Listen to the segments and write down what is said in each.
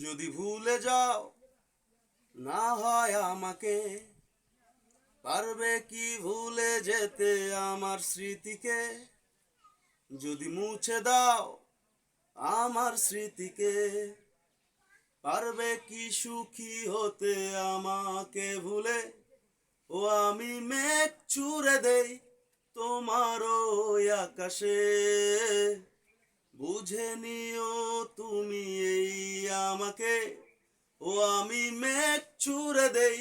যদি ভুলে যাও না হয় আমাকে, পারবে কি ভুলে যেতে আমার স্মৃতিকে? যদি মুছে দাও আমার স্মৃতিকে, পারবে কি সুখী হতে আমাকে ভুলে? ও আমি মেঘ ছুঁড়ে দেই তোমার ওই আকাশে, বুঝে নিও তুমি এই আমাকে। ও আমি মেঘ ছুঁড়ে দেই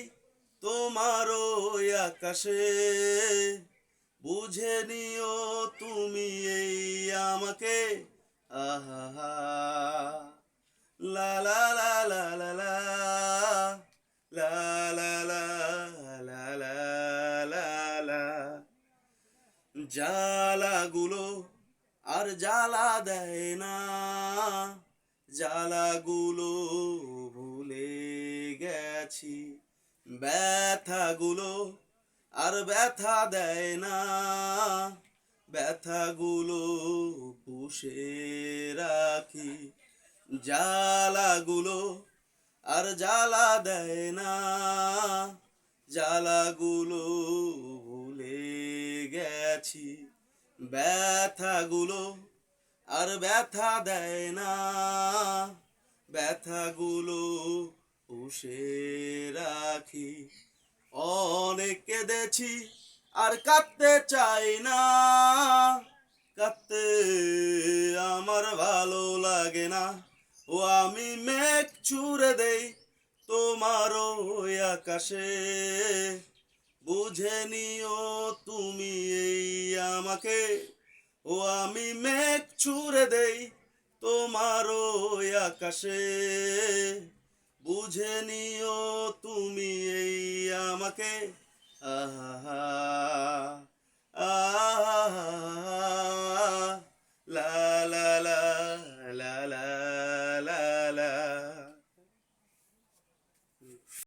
তোমার ওই আকাশে, বুঝে নিও তুমি এই আমাকে। আহা, লা লা লা লা লা লা, লা লা লা লা লা লা লা। জ্বালাগুলো আর জ্বালা দেয় না, জ্বালাগুলো ভুলে গেছি। ব্যথাগুলো আর ব্যথা দেয় না, ব্যথাগুলো পুষে রাখি। জ্বালাগুলো আর জ্বালা দেয় না, জ্বালাগুলো ভুলে গেছি। ব্যথাগুলো আর ব্যথা দেয় না, ব্যথাগুলো পুষে রাখি। অনেক কেঁদেছি আর কাঁদতে চাই না, কাঁদতে আমার ভালো লাগে না। ও আমি মেঘ ছুঁড়ে দেই তোমার ওই আকাশে, বুঝে নিও তুমি এই আমাকে। ও আমি মেঘ ছুঁড়ে দেই তোমার ওই আকাশে, বুঝে নিও তুমি এই আমাকে। আহা।